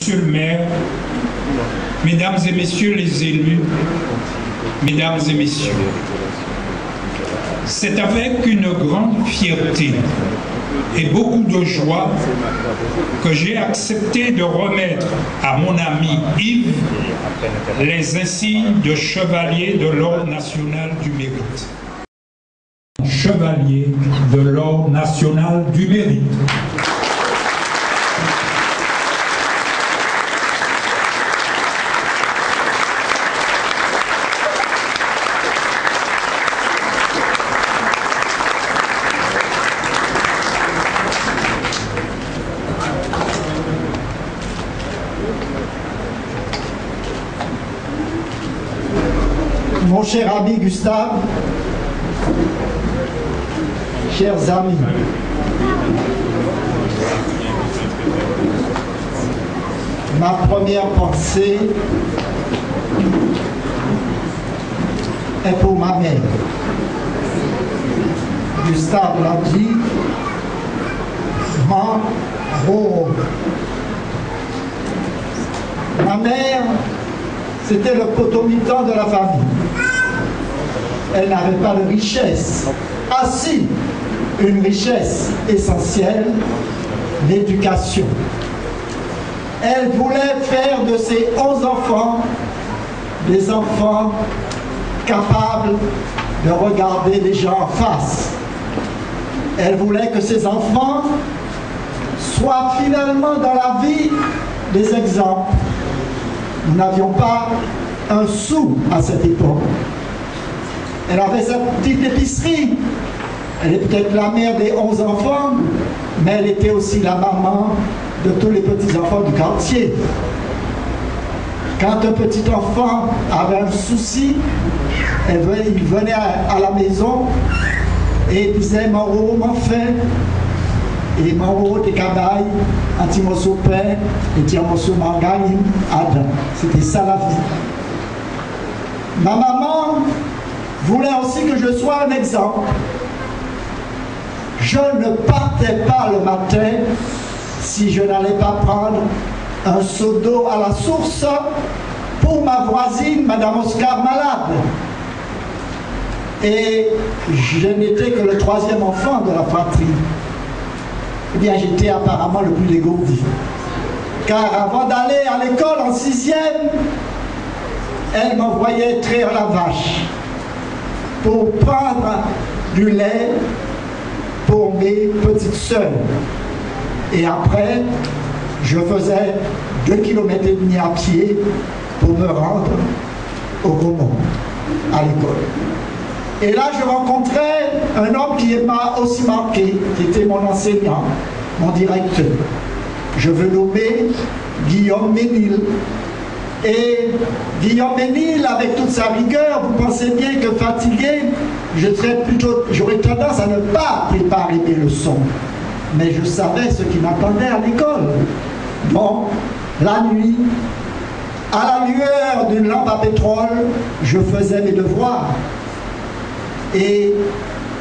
Monsieur le maire, mesdames et messieurs les élus, mesdames et messieurs, c'est avec une grande fierté et beaucoup de joie que j'ai accepté de remettre à mon ami Yves les insignes de chevalier de l'Ordre national du mérite. Chevalier de l'Ordre national du mérite. Mon cher ami Gustave, chers amis, ma première pensée est pour ma mère. Gustave l'a dit, ma mère, c'était le potomitan de la famille. Elle n'avait pas de richesse. Ah si, une richesse essentielle, l'éducation. Elle voulait faire de ses 11 enfants des enfants capables de regarder les gens en face. Elle voulait que ses enfants soient finalement dans la vie des exemples. Nous n'avions pas un sou à cette époque. Elle avait sa petite épicerie. Elle est peut-être la mère des 11 enfants, mais elle était aussi la maman de tous les petits-enfants du quartier. Quand un petit enfant avait un souci, il venait à la maison et disait « Moro, m'en fait ?» Et Moro, des cabailles, un petit morceau de pain et un petit morceau de margarine, Adam. C'était ça la vie. Ma maman voulait aussi que je sois un exemple. Je ne partais pas le matin si je n'allais pas prendre un seau d'eau à la source pour ma voisine, Madame Oscar, malade. Et je n'étais que le 3e enfant de la fratrie. Eh bien, j'étais apparemment le plus dégourdi. Car avant d'aller à l'école en 6e, elle m'envoyait traire la vache pour prendre du lait pour mes petites sœurs. Et après, je faisais 2,5 km à pied pour me rendre au Gaumont, à l'école. Et là, je rencontrais un homme qui m'a aussi marqué, qui était mon enseignant, mon directeur. Je veux nommer Guillaume Ménil. Et Guillaume Ménil, avec toute sa rigueur, vous pensez bien que fatigué, j'aurais tendance à ne pas préparer mes leçons. Mais je savais ce qui m'attendait à l'école. Donc, la nuit, à la lueur d'une lampe à pétrole, je faisais mes devoirs. Et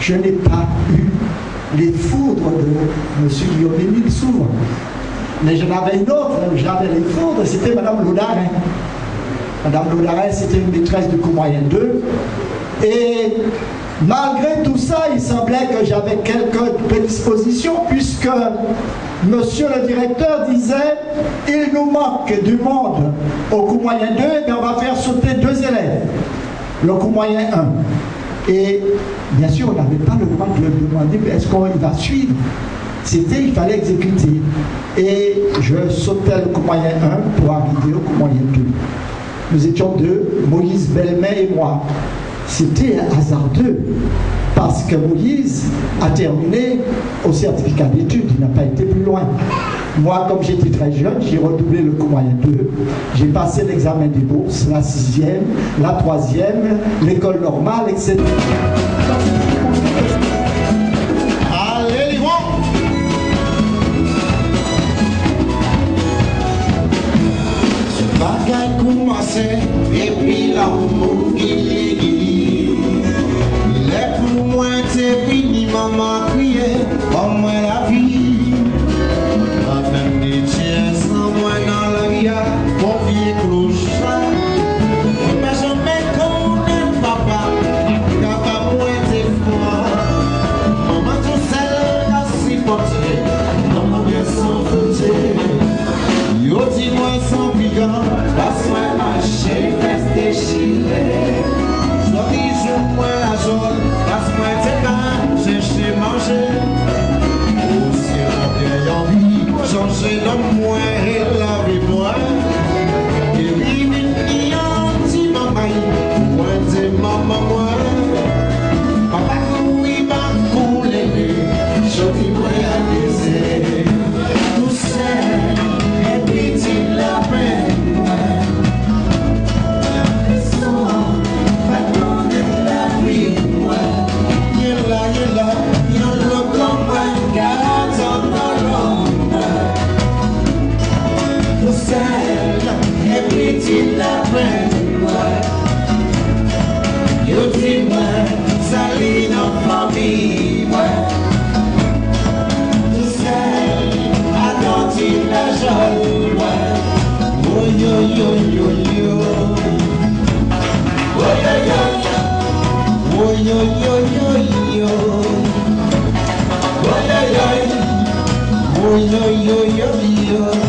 je n'ai pas eu les foudres de M. Guillaume Ménil souvent. Mais j'en avais une autre, j'avais les foudres, c'était Mme Laudarin. Mme Laudarin, c'était une maîtresse du cours moyen 2. Et malgré tout ça, il semblait que j'avais quelques prédispositions, puisque monsieur le directeur disait « Il nous manque du monde au cours moyen 2, mais on va faire sauter 2 élèves, le cours moyen 1. » Et bien sûr, on n'avait pas le droit de lui demander « Est-ce qu'on va suivre ?» C'était, il fallait exécuter. Et je sautais le cours moyen 1 pour arriver au cours moyen 2. Nous étions deux, Moïse Belmet et moi. C'était hasardeux, parce que Moïse a terminé au certificat d'études, il n'a pas été plus loin. Moi, comme j'étais très jeune, j'ai redoublé le cours moyen 2, j'ai passé l'examen des bourses, la 6e, la 3e, l'école normale, etc. Et puis là où les pour moi c'est fini, maman criait, oh moi la vie, la fin des tiers sans moi dans la vie. yo yo yo yo yo.